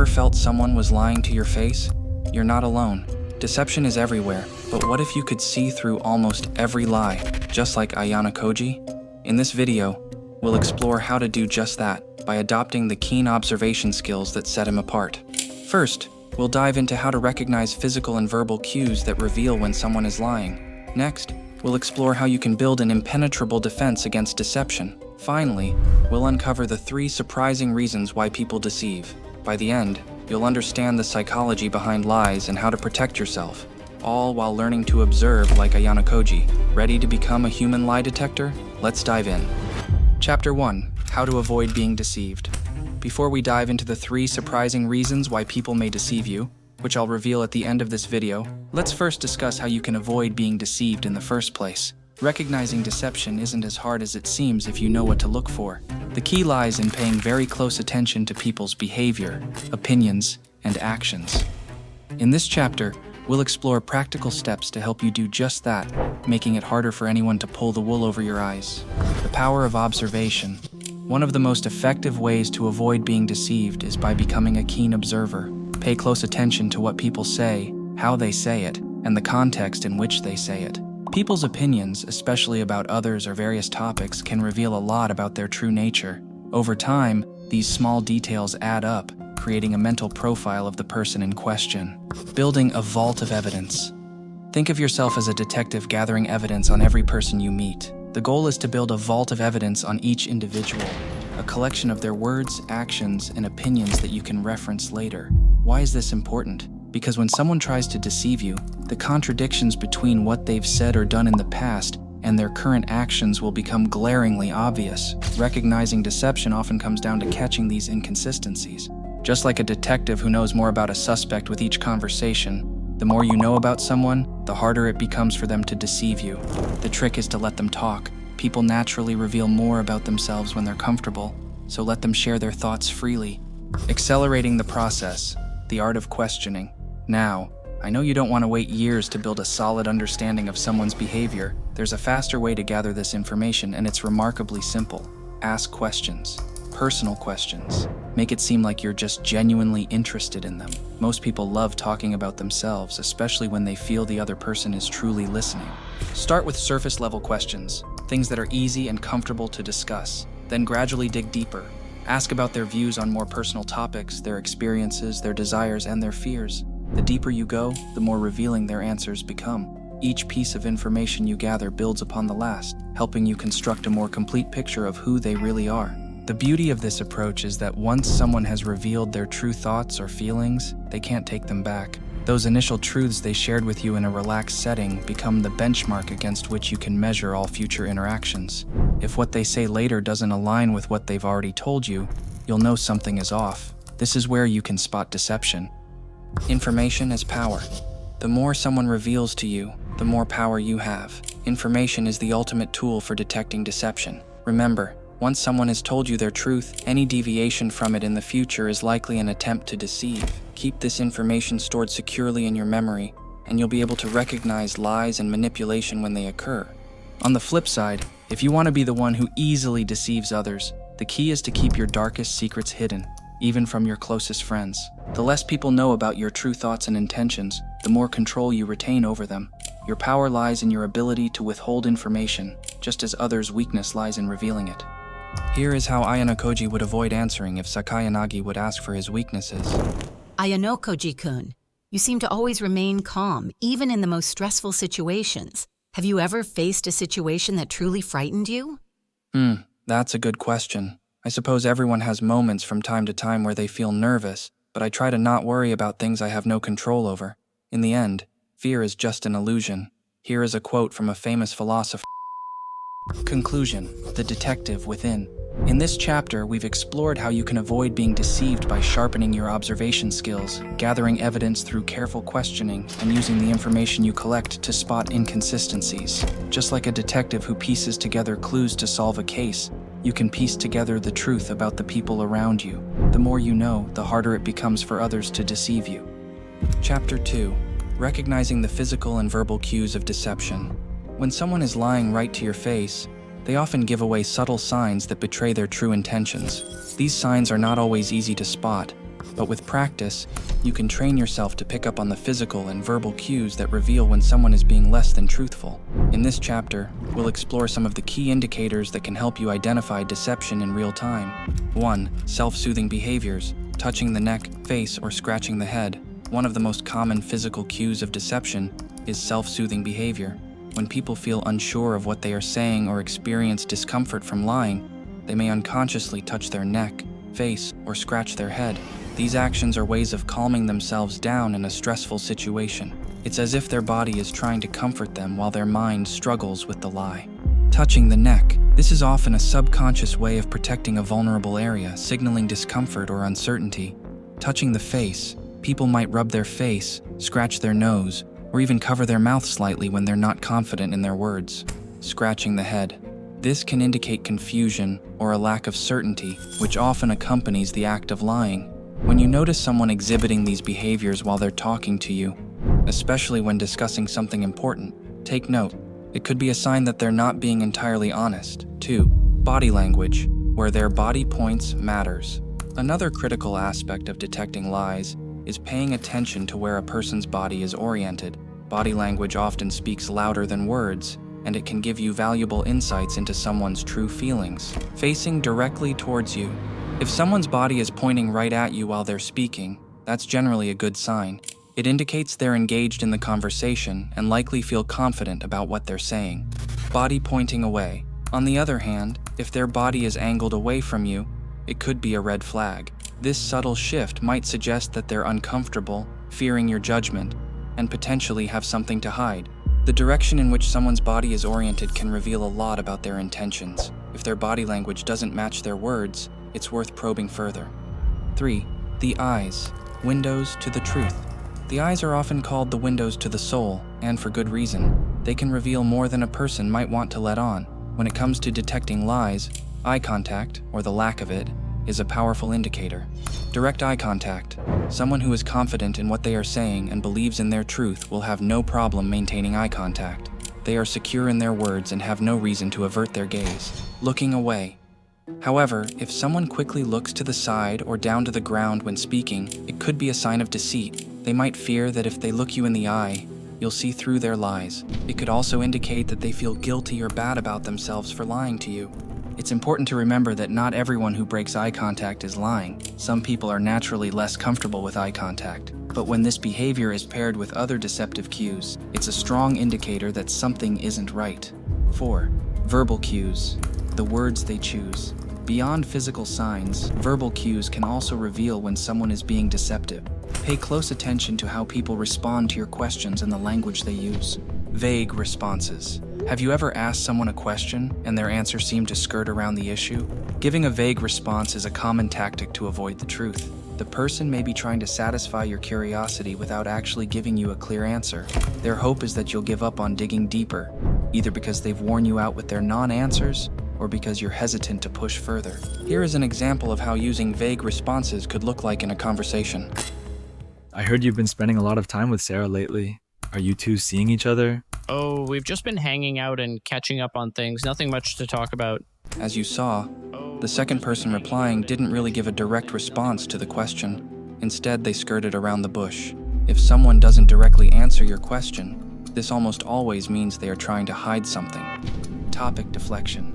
ever felt someone was lying to your face? You're not alone. Deception is everywhere, but what if you could see through almost every lie, just like Ayanokoji? In this video, we'll explore how to do just that by adopting the keen observation skills that set him apart. First, we'll dive into how to recognize physical and verbal cues that reveal when someone is lying. Next, we'll explore how you can build an impenetrable defense against deception. Finally, we'll uncover the 3 surprising reasons why people deceive. By the end, you'll understand the psychology behind lies and how to protect yourself, all while learning to observe like Ayanokoji. Ready to become a human lie detector? Let's dive in. Chapter 1: How to avoid being deceived. Before we dive into the 3 surprising reasons why people may deceive you, which I'll reveal at the end of this video, let's first discuss how you can avoid being deceived in the first place. Recognizing deception isn't as hard as it seems if you know what to look for. The key lies in paying very close attention to people's behavior, opinions, and actions. In this chapter, we'll explore practical steps to help you do just that, making it harder for anyone to pull the wool over your eyes. The power of observation. One of the most effective ways to avoid being deceived is by becoming a keen observer. Pay close attention to what people say, how they say it, and the context in which they say it. People's opinions, especially about others or various topics, can reveal a lot about their true nature. Over time, these small details add up, creating a mental profile of the person in question. Building a vault of evidence. Think of yourself as a detective gathering evidence on every person you meet. The goal is to build a vault of evidence on each individual, a collection of their words, actions, and opinions that you can reference later. Why is this important? Because when someone tries to deceive you, the contradictions between what they've said or done in the past and their current actions will become glaringly obvious. Recognizing deception often comes down to catching these inconsistencies. Just like a detective who knows more about a suspect with each conversation, the more you know about someone, the harder it becomes for them to deceive you. The trick is to let them talk. People naturally reveal more about themselves when they're comfortable, so let them share their thoughts freely. Accelerating the process, the art of questioning. Now, I know you don't want to wait years to build a solid understanding of someone's behavior. There's a faster way to gather this information, and it's remarkably simple. Ask questions. Personal questions. Make it seem like you're just genuinely interested in them. Most people love talking about themselves, especially when they feel the other person is truly listening. Start with surface-level questions, things that are easy and comfortable to discuss. Then gradually dig deeper. Ask about their views on more personal topics, their experiences, their desires, and their fears. The deeper you go, the more revealing their answers become. Each piece of information you gather builds upon the last, helping you construct a more complete picture of who they really are. The beauty of this approach is that once someone has revealed their true thoughts or feelings, they can't take them back. Those initial truths they shared with you in a relaxed setting become the benchmark against which you can measure all future interactions. If what they say later doesn't align with what they've already told you, you'll know something is off. This is where you can spot deception. Information is power. The more someone reveals to you, the more power you have. Information is the ultimate tool for detecting deception. Remember, once someone has told you their truth, any deviation from it in the future is likely an attempt to deceive. Keep this information stored securely in your memory, and you'll be able to recognize lies and manipulation when they occur. On the flip side, if you want to be the one who easily deceives others, the key is to keep your darkest secrets hidden, even from your closest friends. The less people know about your true thoughts and intentions, the more control you retain over them. Your power lies in your ability to withhold information, just as others' weakness lies in revealing it. Here is how Ayanokoji would avoid answering if Sakayanagi would ask for his weaknesses. Ayanokoji-kun, you seem to always remain calm, even in the most stressful situations. Have you ever faced a situation that truly frightened you? That's a good question. I suppose everyone has moments from time to time where they feel nervous, but I try to not worry about things I have no control over. In the end, fear is just an illusion. Here is a quote from a famous philosopher. Conclusion: the detective within. In this chapter, we've explored how you can avoid being deceived by sharpening your observation skills, gathering evidence through careful questioning, and using the information you collect to spot inconsistencies. Just like a detective who pieces together clues to solve a case, you can piece together the truth about the people around you. The more you know, the harder it becomes for others to deceive you. Chapter 2: Recognizing the physical and verbal cues of deception. When someone is lying right to your face, they often give away subtle signs that betray their true intentions. These signs are not always easy to spot, But with practice, you can train yourself to pick up on the physical and verbal cues that reveal when someone is being less than truthful. In this chapter, we'll explore some of the key indicators that can help you identify deception in real time. 1. Self-soothing behaviors, touching the neck, face, or scratching the head. One of the most common physical cues of deception is self-soothing behavior. When people feel unsure of what they are saying or experience discomfort from lying, they may unconsciously touch their neck, face, or scratch their head. These actions are ways of calming themselves down in a stressful situation. It's as if their body is trying to comfort them while their mind struggles with the lie. Touching the neck. This is often a subconscious way of protecting a vulnerable area, signaling discomfort or uncertainty. Touching the face. People might rub their face, scratch their nose, or even cover their mouth slightly when they're not confident in their words. Scratching the head. This can indicate confusion or a lack of certainty, which often accompanies the act of lying. When you notice someone exhibiting these behaviors while they're talking to you, especially when discussing something important, take note. It could be a sign that they're not being entirely honest. 2. Body language, where their body points matters. Another critical aspect of detecting lies is paying attention to where a person's body is oriented. Body language often speaks louder than words, and it can give you valuable insights into someone's true feelings. Facing directly towards you. If someone's body is pointing right at you while they're speaking, that's generally a good sign. It indicates they're engaged in the conversation and likely feel confident about what they're saying. Body pointing away. On the other hand, if their body is angled away from you, it could be a red flag. This subtle shift might suggest that they're uncomfortable, fearing your judgment, and potentially have something to hide. The direction in which someone's body is oriented can reveal a lot about their intentions. If their body language doesn't match their words, it's worth probing further. 3. The eyes, windows to the truth. The eyes are often called the windows to the soul, and for good reason. They can reveal more than a person might want to let on. When it comes to detecting lies, eye contact, or the lack of it, is a powerful indicator. Direct eye contact. Someone who is confident in what they are saying and believes in their truth will have no problem maintaining eye contact. They are secure in their words and have no reason to avert their gaze. Looking away. However, if someone quickly looks to the side or down to the ground when speaking, it could be a sign of deceit. They might fear that if they look you in the eye, you'll see through their lies. It could also indicate that they feel guilty or bad about themselves for lying to you. It's important to remember that not everyone who breaks eye contact is lying. Some people are naturally less comfortable with eye contact. But when this behavior is paired with other deceptive cues, it's a strong indicator that something isn't right. 4. Verbal cues, the words they choose. Beyond physical signs, verbal cues can also reveal when someone is being deceptive. Pay close attention to how people respond to your questions and the language they use. Vague responses. Have you ever asked someone a question and their answer seemed to skirt around the issue? Giving a vague response is a common tactic to avoid the truth. The person may be trying to satisfy your curiosity without actually giving you a clear answer. Their hope is that you'll give up on digging deeper, either because they've worn you out with their non-answers or because you're hesitant to push further. Here is an example of how using vague responses could look like in a conversation. I heard you've been spending a lot of time with Sarah lately. Are you two seeing each other? Oh, we've just been hanging out and catching up on things. Nothing much to talk about. As you saw, the second person replying didn't really give a direct response to the question. Instead, they skirted around the bush. If someone doesn't directly answer your question, this almost always means they are trying to hide something. Topic deflection.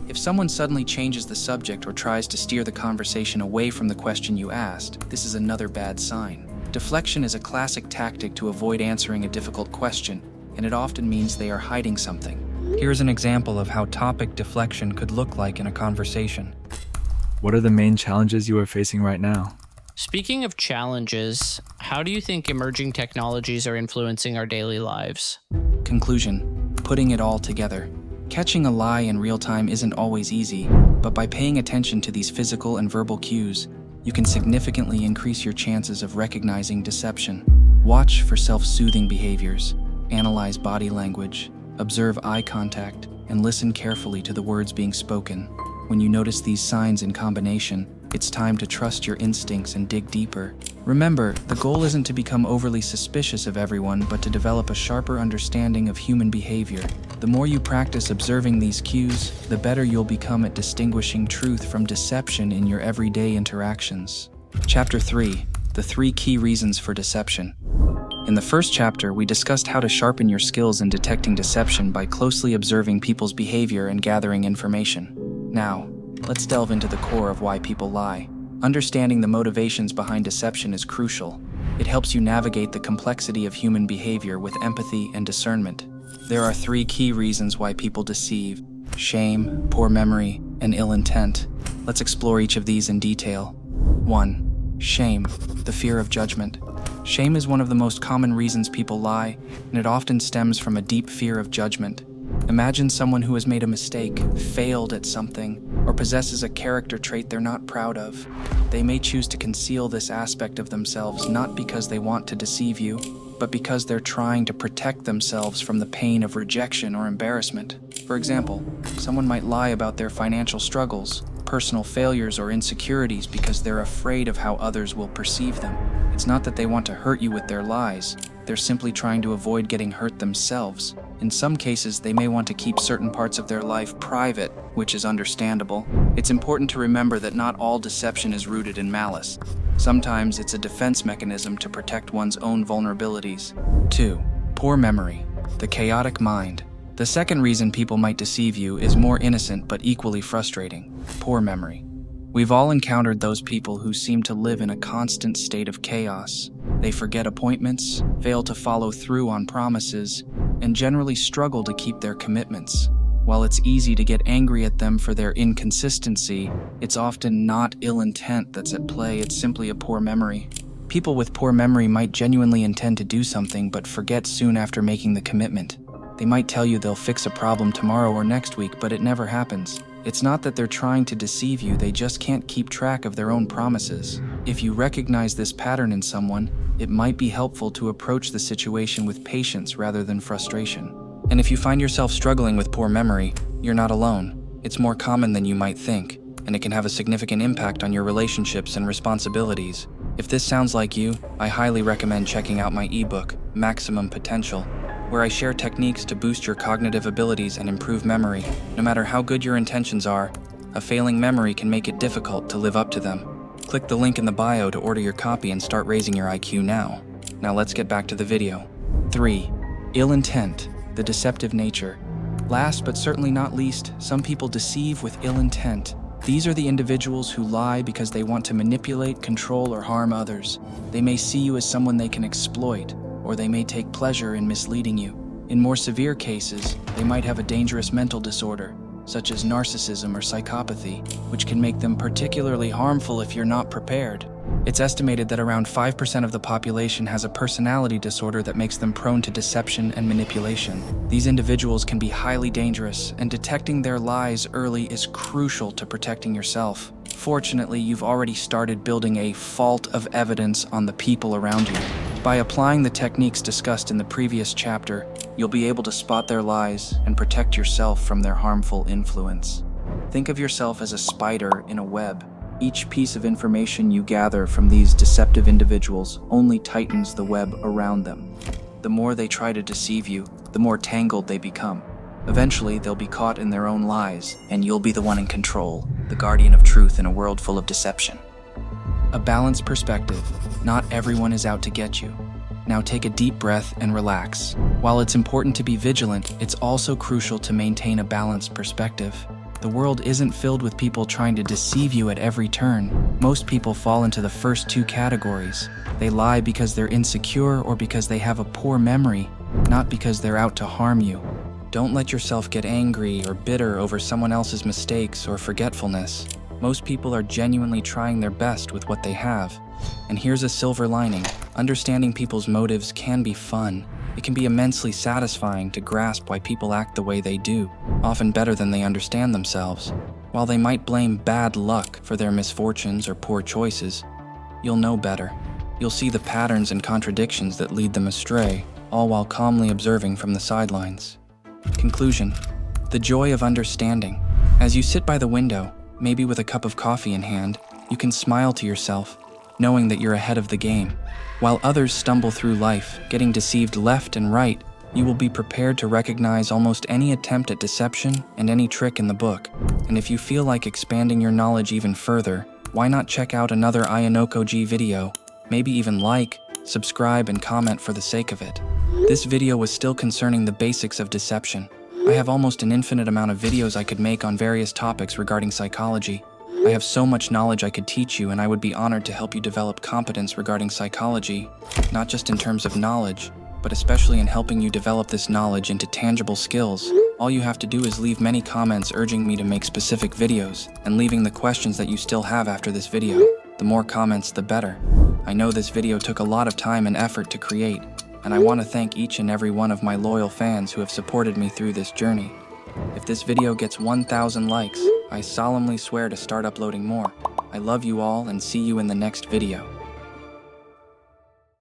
If someone suddenly changes the subject or tries to steer the conversation away from the question you asked, this is another bad sign. Deflection is a classic tactic to avoid answering a difficult question, and it often means they are hiding something. Here's an example of how topic deflection could look like in a conversation. What are the main challenges you are facing right now? Speaking of challenges, how do you think emerging technologies are influencing our daily lives? Conclusion. Putting it all together. Catching a lie in real time isn't always easy, but by paying attention to these physical and verbal cues, you can significantly increase your chances of recognizing deception. Watch for self-soothing behaviors, analyze body language, observe eye contact, and listen carefully to the words being spoken. When you notice these signs in combination, it's time to trust your instincts and dig deeper. Remember, the goal isn't to become overly suspicious of everyone, but to develop a sharper understanding of human behavior. The more you practice observing these cues, the better you'll become at distinguishing truth from deception in your everyday interactions. Chapter 3: The 3 Key Reasons for Deception. In the first chapter, we discussed how to sharpen your skills in detecting deception by closely observing people's behavior and gathering information. Now, let's delve into the core of why people lie. Understanding the motivations behind deception is crucial. It helps you navigate the complexity of human behavior with empathy and discernment. There are 3 key reasons why people deceive: shame, poor memory, and ill intent. Let's explore each of these in detail. 1. Shame, the fear of judgment. Shame is one of the most common reasons people lie, and it often stems from a deep fear of judgment. Imagine someone who has made a mistake, failed at something, or possesses a character trait they're not proud of. They may choose to conceal this aspect of themselves not because they want to deceive you, but because they're trying to protect themselves from the pain of rejection or embarrassment. For example, someone might lie about their financial struggles, personal failures, or insecurities because they're afraid of how others will perceive them. It's not that they want to hurt you with their lies, they're simply trying to avoid getting hurt themselves. In some cases, they may want to keep certain parts of their life private, which is understandable. It's important to remember that not all deception is rooted in malice. Sometimes it's a defense mechanism to protect one's own vulnerabilities. 2. Poor memory, the chaotic mind. The second reason people might deceive you is more innocent but equally frustrating: poor memory. We've all encountered those people who seem to live in a constant state of chaos. They forget appointments, fail to follow through on promises, and generally struggle to keep their commitments. While it's easy to get angry at them for their inconsistency, it's often not ill intent that's at play, it's simply a poor memory. People with poor memory might genuinely intend to do something but forget soon after making the commitment. They might tell you they'll fix a problem tomorrow or next week, but it never happens. It's not that they're trying to deceive you, they just can't keep track of their own promises. If you recognize this pattern in someone, it might be helpful to approach the situation with patience rather than frustration. And if you find yourself struggling with poor memory, you're not alone. It's more common than you might think, and it can have a significant impact on your relationships and responsibilities. If this sounds like you, I highly recommend checking out my ebook, Maximum Potential, where I share techniques to boost your cognitive abilities and improve memory. No matter how good your intentions are, a failing memory can make it difficult to live up to them. Click the link in the bio to order your copy and start raising your IQ now. Now let's get back to the video. 3. Ill intent, the deceptive nature. Last but certainly not least, some people deceive with ill intent. These are the individuals who lie because they want to manipulate, control, or harm others. They may see you as someone they can exploit, or they may take pleasure in misleading you. In more severe cases, they might have a dangerous mental disorder, such as narcissism or psychopathy, which can make them particularly harmful if you're not prepared. It's estimated that around 5% of the population has a personality disorder that makes them prone to deception and manipulation. These individuals can be highly dangerous, and detecting their lies early is crucial to protecting yourself. Fortunately, you've already started building a fault of evidence on the people around you. By applying the techniques discussed in the previous chapter, you'll be able to spot their lies and protect yourself from their harmful influence. Think of yourself as a spider in a web. Each piece of information you gather from these deceptive individuals only tightens the web around them. The more they try to deceive you, the more tangled they become. Eventually, they'll be caught in their own lies, and you'll be the one in control, the guardian of truth in a world full of deception. A balanced perspective. Not everyone is out to get you. Now take a deep breath and relax. While it's important to be vigilant, it's also crucial to maintain a balanced perspective. The world isn't filled with people trying to deceive you at every turn. Most people fall into the first 2 categories. They lie because they're insecure or because they have a poor memory, not because they're out to harm you. Don't let yourself get angry or bitter over someone else's mistakes or forgetfulness. Most people are genuinely trying their best with what they have. And here's a silver lining. Understanding people's motives can be fun. It can be immensely satisfying to grasp why people act the way they do, often better than they understand themselves. While they might blame bad luck for their misfortunes or poor choices, you'll know better. You'll see the patterns and contradictions that lead them astray, all while calmly observing from the sidelines. Conclusion: the joy of understanding. As you sit by the window, maybe with a cup of coffee in hand, you can smile to yourself, knowing that you're ahead of the game. While others stumble through life, getting deceived left and right, you will be prepared to recognize almost any attempt at deception and any trick in the book. And if you feel like expanding your knowledge even further, why not check out another Ayanokoji video? Maybe even like, subscribe, and comment for the sake of it. This video was still concerning the basics of deception. I have almost an infinite amount of videos I could make on various topics regarding psychology. I have so much knowledge I could teach you, and I would be honored to help you develop competence regarding psychology, not just in terms of knowledge, but especially in helping you develop this knowledge into tangible skills. All you have to do is leave many comments urging me to make specific videos, and leaving the questions that you still have after this video. The more comments, the better. I know this video took a lot of time and effort to create, and I want to thank each and every one of my loyal fans who have supported me through this journey. If this video gets 1,000 likes, I solemnly swear to start uploading more. I love you all and see you in the next video.